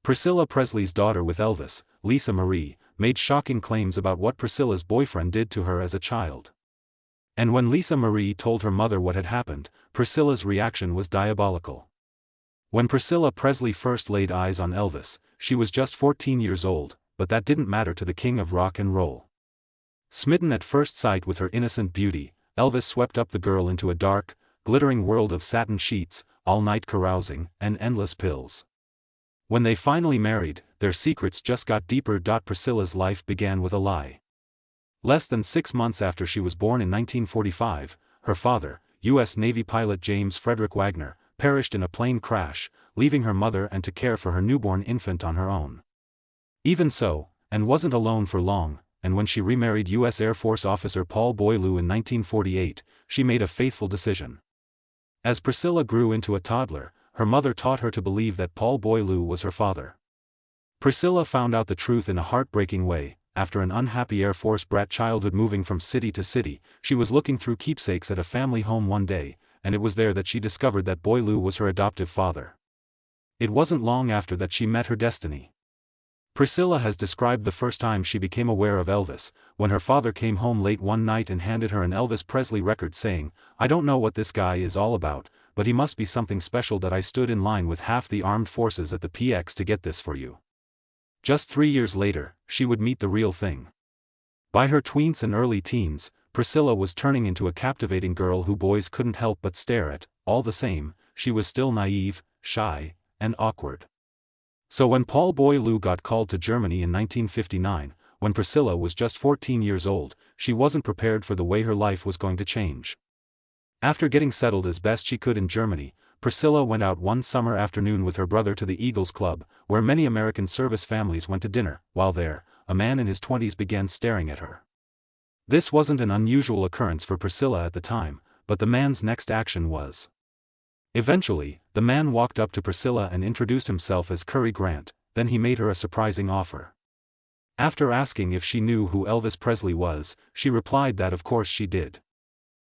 Priscilla Presley's daughter with Elvis, Lisa Marie, made shocking claims about what Priscilla's boyfriend did to her as a child. And when Lisa Marie told her mother what had happened, Priscilla's reaction was diabolical. When Priscilla Presley first laid eyes on Elvis, she was just 14 years old, but that didn't matter to the king of rock and roll. Smitten at first sight with her innocent beauty, Elvis swept up the girl into a dark, glittering world of satin sheets, all-night carousing, and endless pills. When they finally married, their secrets just got deeper. Priscilla's life began with a lie. Less than 6 months after she was born in 1945, her father, U.S. Navy pilot James Frederick Wagner, perished in a plane crash, leaving her mother and to care for her newborn infant on her own. Even so, and wasn't alone for long, and when she remarried U.S. Air Force officer Paul Boileau in 1948, she made a faithful decision. As Priscilla grew into a toddler, her mother taught her to believe that Paul Boileau was her father. Priscilla found out the truth in a heartbreaking way. After an unhappy Air Force brat childhood moving from city to city, she was looking through keepsakes at a family home one day, and it was there that she discovered that Boileau was her adoptive father. It wasn't long after that she met her destiny. Priscilla has described the first time she became aware of Elvis, when her father came home late one night and handed her an Elvis Presley record saying, "I don't know what this guy is all about, but he must be something special that I stood in line with half the armed forces at the PX to get this for you." Just 3 years later, she would meet the real thing. By her tweens and early teens, Priscilla was turning into a captivating girl who boys couldn't help but stare at. All the same, she was still naive, shy, and awkward. So when Paul Boileau got called to Germany in 1959, when Priscilla was just 14 years old, she wasn't prepared for the way her life was going to change. After getting settled as best she could in Germany, Priscilla went out one summer afternoon with her brother to the Eagles Club, where many American service families went to dinner. While there, a man in his 20s began staring at her. This wasn't an unusual occurrence for Priscilla at the time, but the man's next action was. Eventually, the man walked up to Priscilla and introduced himself as Cary Grant, then he made her a surprising offer. After asking if she knew who Elvis Presley was, she replied that of course she did.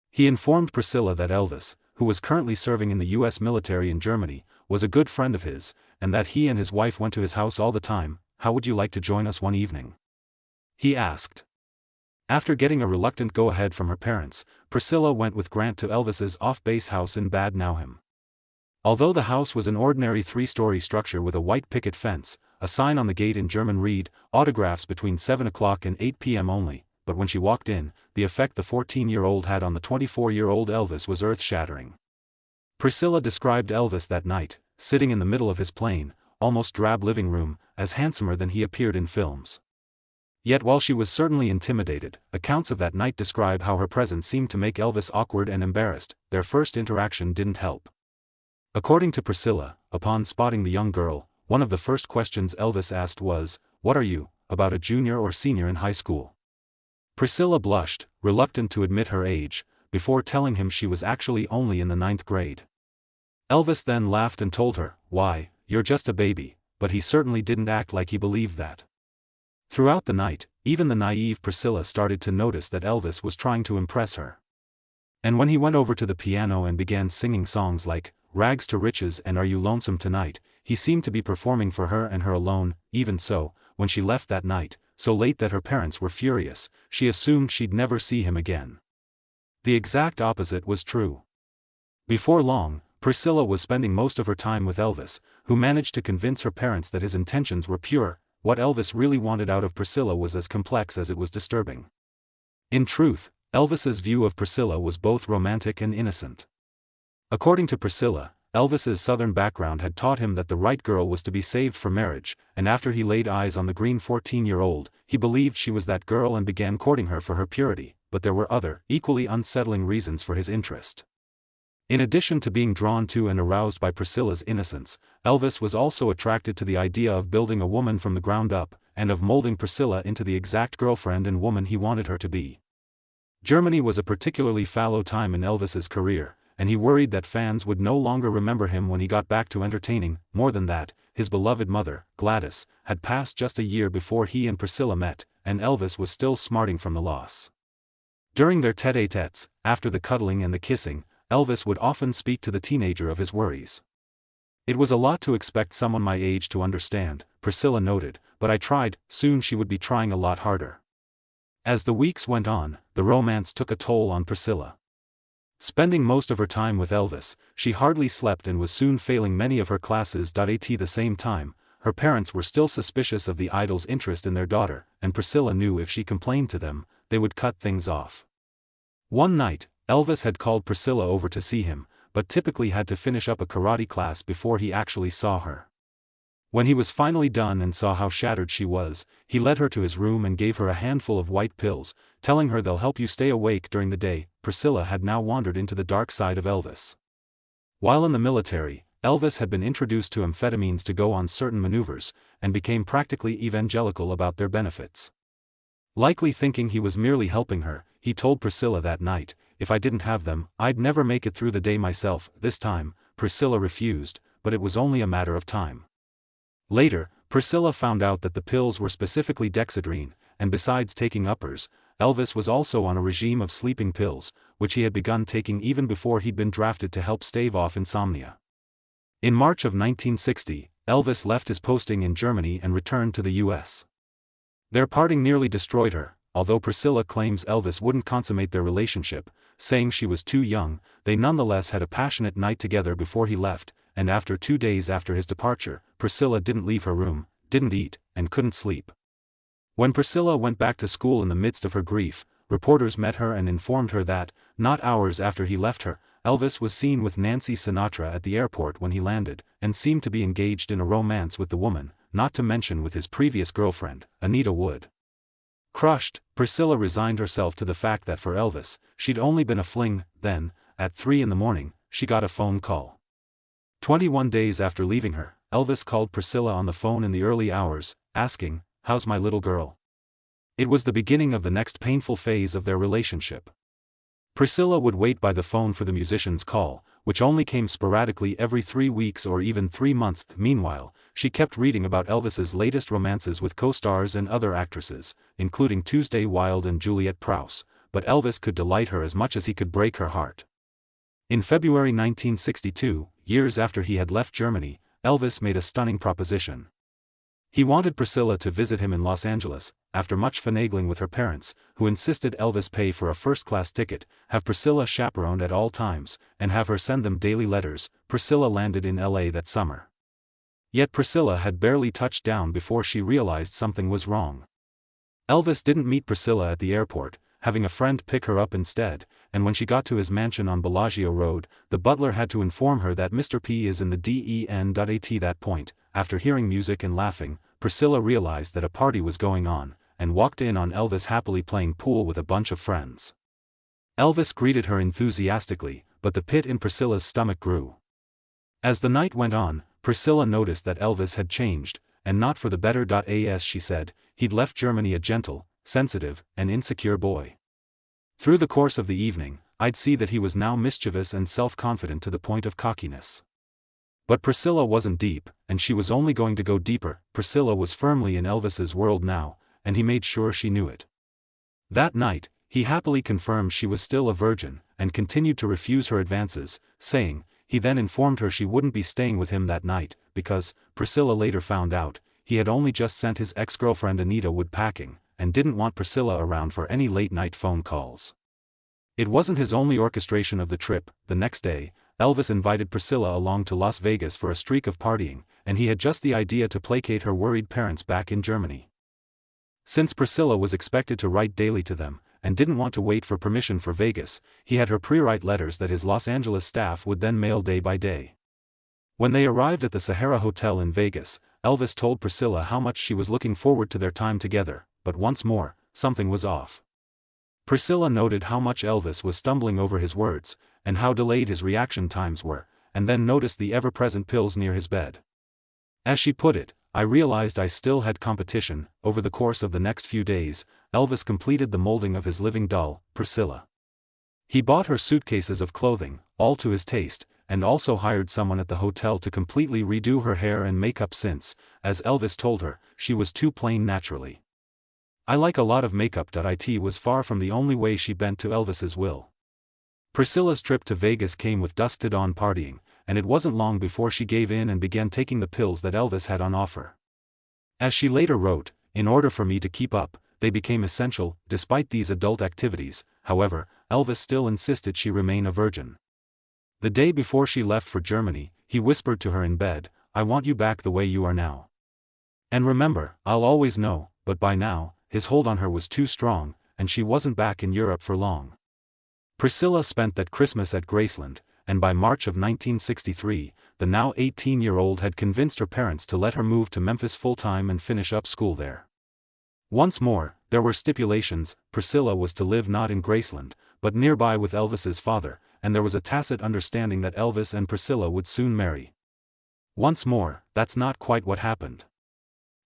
He informed Priscilla that Elvis, who was currently serving in the U.S. military in Germany, was a good friend of his, and that he and his wife went to his house all the time. "How would you like to join us one evening?" he asked. After getting a reluctant go-ahead from her parents, Priscilla went with Grant to Elvis's off-base house in Bad Nauheim. Although the house was an ordinary 3-story structure with a white picket fence, a sign on the gate in German read, "Autographs between 7 o'clock and 8 p.m. only," but when she walked in, the effect the 14-year-old had on the 24-year-old Elvis was earth-shattering. Priscilla described Elvis that night, sitting in the middle of his plain, almost drab living room, as handsomer than he appeared in films. Yet while she was certainly intimidated, accounts of that night describe how her presence seemed to make Elvis awkward and embarrassed. Their first interaction didn't help. According to Priscilla, upon spotting the young girl, one of the first questions Elvis asked was, "What are you, about a junior or senior in high school?" Priscilla blushed, reluctant to admit her age, before telling him she was actually only in the 9th grade. Elvis then laughed and told her, "Why, you're just a baby," but he certainly didn't act like he believed that. Throughout the night, even the naive Priscilla started to notice that Elvis was trying to impress her. And when he went over to the piano and began singing songs like "Rags to Riches" and "Are You Lonesome Tonight," he seemed to be performing for her and her alone. Even so, when she left that night, so late that her parents were furious, she assumed she'd never see him again. The exact opposite was true. Before long, Priscilla was spending most of her time with Elvis, who managed to convince her parents that his intentions were pure. What Elvis really wanted out of Priscilla was as complex as it was disturbing. In truth, Elvis's view of Priscilla was both romantic and innocent. According to Priscilla, Elvis's Southern background had taught him that the right girl was to be saved for marriage, and after he laid eyes on the green 14-year-old, he believed she was that girl and began courting her for her purity, but there were other, equally unsettling reasons for his interest. In addition to being drawn to and aroused by Priscilla's innocence, Elvis was also attracted to the idea of building a woman from the ground up, and of molding Priscilla into the exact girlfriend and woman he wanted her to be. Germany was a particularly fallow time in Elvis's career, and he worried that fans would no longer remember him when he got back to entertaining. More than that, his beloved mother, Gladys, had passed just a year before he and Priscilla met, and Elvis was still smarting from the loss. During their tête-à-têtes, after the cuddling and the kissing, Elvis would often speak to the teenager of his worries. It was a lot to expect someone my age to understand, Priscilla noted, but I tried. Soon she would be trying a lot harder. As the weeks went on, the romance took a toll on Priscilla. Spending most of her time with Elvis, she hardly slept and was soon failing many of her classes. At the same time, her parents were still suspicious of the idol's interest in their daughter, and Priscilla knew if she complained to them, they would cut things off. One night, Elvis had called Priscilla over to see him, but typically had to finish up a karate class before he actually saw her. When he was finally done and saw how shattered she was, he led her to his room and gave her a handful of white pills, telling her they'll help you stay awake during the day. Priscilla had now wandered into the dark side of Elvis. While in the military, Elvis had been introduced to amphetamines to go on certain maneuvers, and became practically evangelical about their benefits. Likely thinking he was merely helping her, he told Priscilla that night, "If I didn't have them, I'd never make it through the day myself." This time, Priscilla refused, but it was only a matter of time. Later, Priscilla found out that the pills were specifically dexedrine, and besides taking uppers, Elvis was also on a regime of sleeping pills, which he had begun taking even before he'd been drafted to help stave off insomnia. In March of 1960, Elvis left his posting in Germany and returned to the U.S. Their parting nearly destroyed her, although Priscilla claims Elvis wouldn't consummate their relationship, saying she was too young. They nonetheless had a passionate night together before he left, and after 2 days after his departure, Priscilla didn't leave her room, didn't eat, and couldn't sleep. When Priscilla went back to school in the midst of her grief, reporters met her and informed her that, not hours after he left her, Elvis was seen with Nancy Sinatra at the airport when he landed, and seemed to be engaged in a romance with the woman, not to mention with his previous girlfriend, Anita Wood. Crushed, Priscilla resigned herself to the fact that for Elvis, she'd only been a fling. Then, at 3 in the morning, she got a phone call. 21 days after leaving her, Elvis called Priscilla on the phone in the early hours, asking, "How's my little girl?" It was the beginning of the next painful phase of their relationship. Priscilla would wait by the phone for the musician's call, which only came sporadically every 3 weeks or even 3 months. Meanwhile, she kept reading about Elvis's latest romances with co-stars and other actresses, including Tuesday Wilde and Juliette Prowse, but Elvis could delight her as much as he could break her heart. In February 1962, years after he had left Germany, Elvis made a stunning proposition. He wanted Priscilla to visit him in Los Angeles, after much finagling with her parents, who insisted Elvis pay for a first-class ticket, have Priscilla chaperoned at all times, and have her send them daily letters. Priscilla landed in LA that summer. Yet Priscilla had barely touched down before she realized something was wrong. Elvis didn't meet Priscilla at the airport, having a friend pick her up instead, and when she got to his mansion on Bellagio Road, the butler had to inform her that Mr. P is in the den. At that point, after hearing music and laughing, Priscilla realized that a party was going on, and walked in on Elvis happily playing pool with a bunch of friends. Elvis greeted her enthusiastically, but the pit in Priscilla's stomach grew. As the night went on, Priscilla noticed that Elvis had changed, and not for the better. As she said, he'd left Germany a gentle, sensitive, and insecure boy. Through the course of the evening, I'd see that he was now mischievous and self-confident to the point of cockiness. But Priscilla wasn't deep, and she was only going to go deeper. Priscilla was firmly in Elvis's world now, and he made sure she knew it. That night, he happily confirmed she was still a virgin, and continued to refuse her advances, saying, he then informed her she wouldn't be staying with him that night, because, Priscilla later found out, he had only just sent his ex-girlfriend Anita Wood packing, and didn't want Priscilla around for any late-night phone calls. It wasn't his only orchestration of the trip. The next day, Elvis invited Priscilla along to Las Vegas for a streak of partying, and he had just the idea to placate her worried parents back in Germany. Since Priscilla was expected to write daily to them, and didn't want to wait for permission for Vegas, he had her pre-write letters that his Los Angeles staff would then mail day by day. When they arrived at the Sahara Hotel in Vegas, Elvis told Priscilla how much she was looking forward to their time together, but once more, something was off. Priscilla noted how much Elvis was stumbling over his words, and how delayed his reaction times were, and then noticed the ever-present pills near his bed. As she put it, I realized I still had competition. Over the course of the next few days, Elvis completed the molding of his living doll, Priscilla. He bought her suitcases of clothing, all to his taste, and also hired someone at the hotel to completely redo her hair and makeup since, as Elvis told her, she was too plain naturally. I like a lot of makeup. It was far from the only way she bent to Elvis's will. Priscilla's trip to Vegas came with dusk to dawn partying, and it wasn't long before she gave in and began taking the pills that Elvis had on offer. As she later wrote, "In order for me to keep up, they became essential." Despite these adult activities, however, Elvis still insisted she remain a virgin. The day before she left for Germany, he whispered to her in bed, "I want you back the way you are now. And remember, I'll always know." But by now, his hold on her was too strong, and she wasn't back in Europe for long. Priscilla spent that Christmas at Graceland, and by March of 1963, the now 18-year-old had convinced her parents to let her move to Memphis full-time and finish up school there. Once more, there were stipulations. Priscilla was to live not in Graceland, but nearby with Elvis's father, and there was a tacit understanding that Elvis and Priscilla would soon marry. Once more, that's not quite what happened.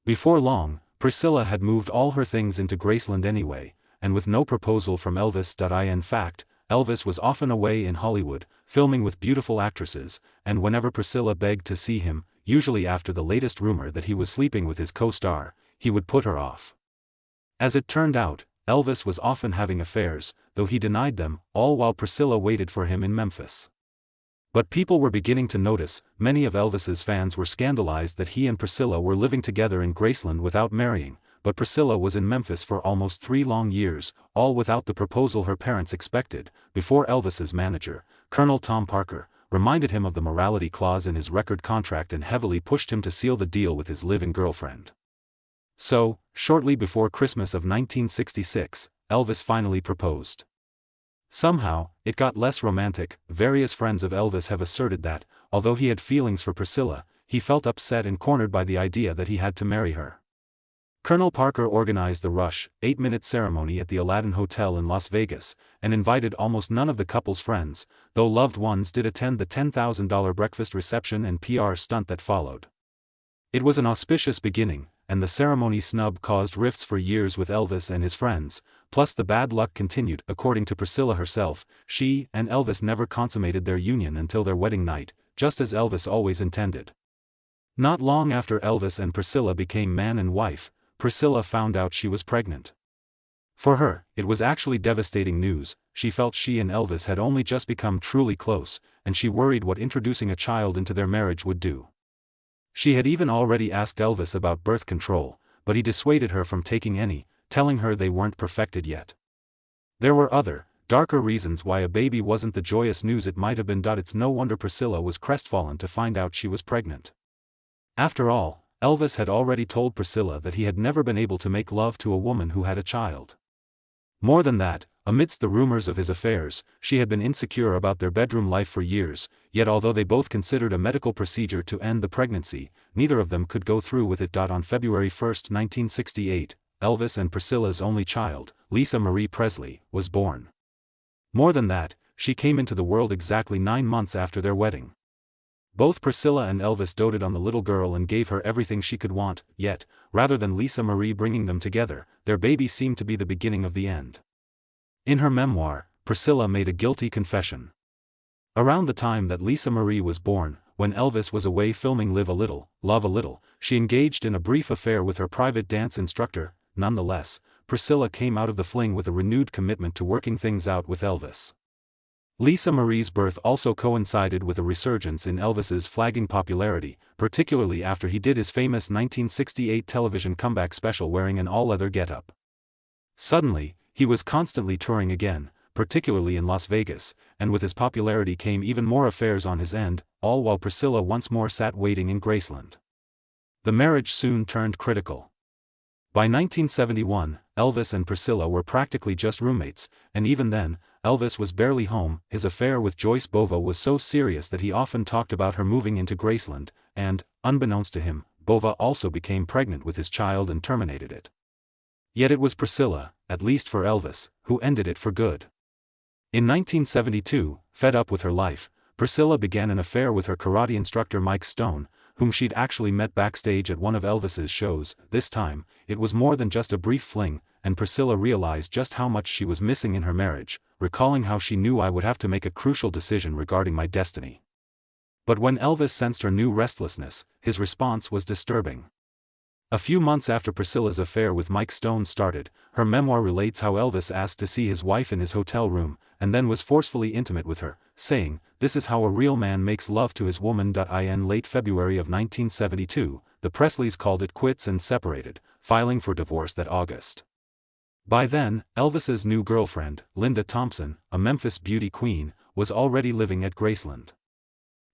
Before long, Priscilla had moved all her things into Graceland anyway, and with no proposal from Elvis. In fact, Elvis was often away in Hollywood, filming with beautiful actresses, and whenever Priscilla begged to see him, usually after the latest rumor that he was sleeping with his co-star, he would put her off. As it turned out, Elvis was often having affairs, though he denied them, all while Priscilla waited for him in Memphis. But people were beginning to notice. Many of Elvis's fans were scandalized that he and Priscilla were living together in Graceland without marrying, but Priscilla was in Memphis for almost 3 long years, all without the proposal her parents expected, before Elvis's manager, Colonel Tom Parker, reminded him of the morality clause in his record contract and heavily pushed him to seal the deal with his live-in girlfriend. So, shortly before Christmas of 1966, Elvis finally proposed. Somehow, it got less romantic. Various friends of Elvis have asserted that, although he had feelings for Priscilla, he felt upset and cornered by the idea that he had to marry her. Colonel Parker organized the rush, 8-minute ceremony at the Aladdin Hotel in Las Vegas, and invited almost none of the couple's friends, though loved ones did attend the $10,000 breakfast reception and PR stunt that followed. It was an auspicious beginning, and the ceremony snub caused rifts for years with Elvis and his friends, plus the bad luck continued. According to Priscilla herself, she and Elvis never consummated their union until their wedding night, just as Elvis always intended. Not long after Elvis and Priscilla became man and wife, Priscilla found out she was pregnant. For her, it was actually devastating news. She felt she and Elvis had only just become truly close, and she worried what introducing a child into their marriage would do. She had even already asked Elvis about birth control, but he dissuaded her from taking any, telling her they weren't perfected yet. There were other, darker reasons why a baby wasn't the joyous news it might have been. It's no wonder Priscilla was crestfallen to find out she was pregnant. After all, Elvis had already told Priscilla that he had never been able to make love to a woman who had a child. More than that, amidst the rumors of his affairs, she had been insecure about their bedroom life for years, yet although they both considered a medical procedure to end the pregnancy, neither of them could go through with it. On February 1, 1968, Elvis and Priscilla's only child, Lisa Marie Presley, was born. More than that, she came into the world exactly 9 months after their wedding. Both Priscilla and Elvis doted on the little girl and gave her everything she could want, yet, rather than Lisa Marie bringing them together, their baby seemed to be the beginning of the end. In her memoir, Priscilla made a guilty confession. Around the time that Lisa Marie was born, when Elvis was away filming Live a Little, Love a Little, she engaged in a brief affair with her private dance instructor. Nonetheless, Priscilla came out of the fling with a renewed commitment to working things out with Elvis. Lisa Marie's birth also coincided with a resurgence in Elvis's flagging popularity, particularly after he did his famous 1968 television comeback special wearing an all-leather getup. Suddenly, he was constantly touring again, particularly in Las Vegas, and with his popularity came even more affairs on his end, all while Priscilla once more sat waiting in Graceland. The marriage soon turned critical. By 1971, Elvis and Priscilla were practically just roommates, and even then, Elvis was barely home. His affair with Joyce Bova was so serious that he often talked about her moving into Graceland, and, unbeknownst to him, Bova also became pregnant with his child and terminated it. Yet it was Priscilla, at least for Elvis, who ended it for good. In 1972, fed up with her life, Priscilla began an affair with her karate instructor Mike Stone, whom she'd actually met backstage at one of Elvis's shows. This time, it was more than just a brief fling, and Priscilla realized just how much she was missing in her marriage, recalling how she knew I would have to make a crucial decision regarding my destiny. But when Elvis sensed her new restlessness, his response was disturbing. A few months after Priscilla's affair with Mike Stone started, her memoir relates how Elvis asked to see his wife in his hotel room, and then was forcefully intimate with her, saying, "This is how a real man makes love to his woman." In late February of 1972, the Presleys called it quits and separated, filing for divorce that August. By then, Elvis's new girlfriend, Linda Thompson, a Memphis beauty queen, was already living at Graceland.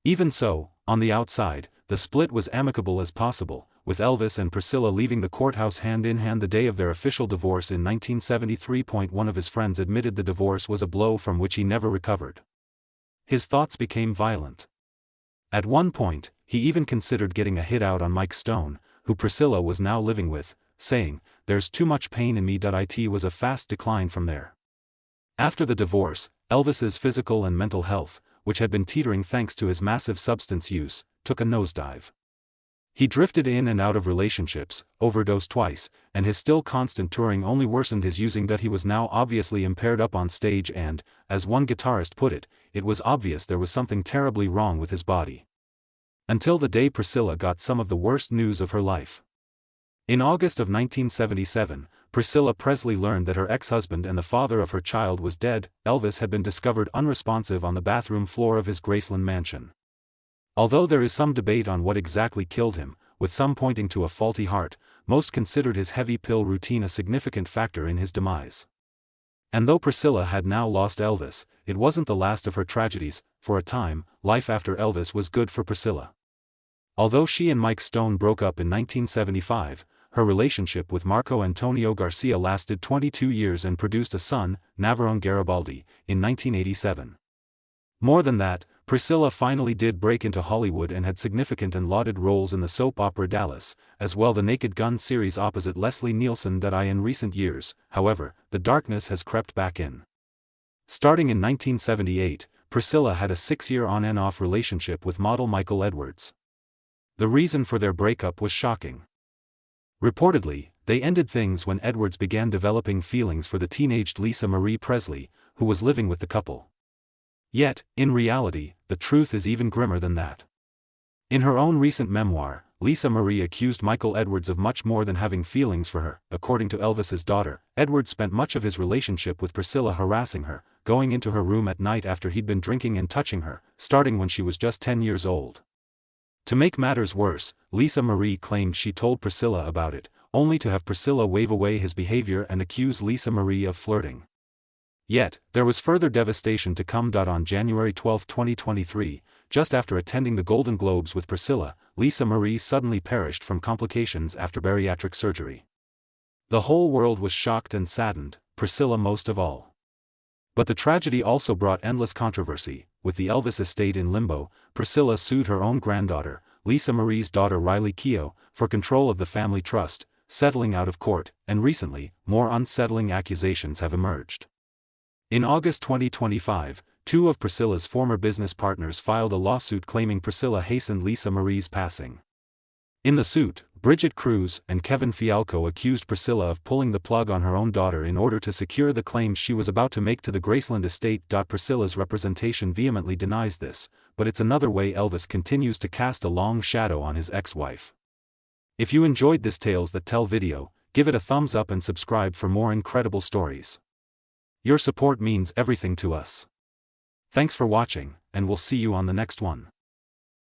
Even so, on the outside, the split was amicable as possible, with Elvis and Priscilla leaving the courthouse hand in hand the day of their official divorce in 1973. One of his friends admitted the divorce was a blow from which he never recovered. His thoughts became violent. At one point, he even considered getting a hit out on Mike Stone, who Priscilla was now living with, saying, "There's too much pain in me." It was a fast decline from there. After the divorce, Elvis's physical and mental health, which had been teetering thanks to his massive substance use, took a nosedive. He drifted in and out of relationships, overdosed twice, and his still constant touring only worsened his using. He was now obviously impaired up on stage and, as one guitarist put it, it was obvious there was something terribly wrong with his body. Until the day Priscilla got some of the worst news of her life. In August of 1977, Priscilla Presley learned that her ex-husband and the father of her child was dead. Elvis had been discovered unresponsive on the bathroom floor of his Graceland mansion. Although there is some debate on what exactly killed him, with some pointing to a faulty heart, most considered his heavy pill routine a significant factor in his demise. And though Priscilla had now lost Elvis, it wasn't the last of her tragedies. For a time, life after Elvis was good for Priscilla. Although she and Mike Stone broke up in 1975, her relationship with Marco Antonio Garcia lasted 22 years and produced a son, Navarone Garibaldi, in 1987. More than that, Priscilla finally did break into Hollywood and had significant and lauded roles in the soap opera Dallas, as well the Naked Gun series opposite Leslie Nielsen. In recent years, however, the darkness has crept back in. Starting in 1978, Priscilla had a 6-year on-and-off relationship with model Michael Edwards. The reason for their breakup was shocking. Reportedly, they ended things when Edwards began developing feelings for the teenaged Lisa Marie Presley, who was living with the couple. Yet, in reality, the truth is even grimmer than that. In her own recent memoir, Lisa Marie accused Michael Edwards of much more than having feelings for her. According to Elvis's daughter, Edwards spent much of his relationship with Priscilla harassing her, going into her room at night after he'd been drinking and touching her, starting when she was just 10 years old. To make matters worse, Lisa Marie claimed she told Priscilla about it, only to have Priscilla wave away his behavior and accuse Lisa Marie of flirting. Yet, there was further devastation to come. On January 12, 2023, just after attending the Golden Globes with Priscilla, Lisa Marie suddenly perished from complications after bariatric surgery. The whole world was shocked and saddened, Priscilla most of all. But the tragedy also brought endless controversy. With the Elvis estate in limbo, Priscilla sued her own granddaughter, Lisa Marie's daughter Riley Keough, for control of the family trust, settling out of court, and recently, more unsettling accusations have emerged. In August 2025, 2 of Priscilla's former business partners filed a lawsuit claiming Priscilla hastened Lisa Marie's passing. In the suit, Bridget Cruz and Kevin Fialco accused Priscilla of pulling the plug on her own daughter in order to secure the claims she was about to make to the Graceland estate. Priscilla's representation vehemently denies this, but it's another way Elvis continues to cast a long shadow on his ex-wife. If you enjoyed this Tales That Tell video, give it a thumbs up and subscribe for more incredible stories. Your support means everything to us. Thanks for watching, and we'll see you on the next one.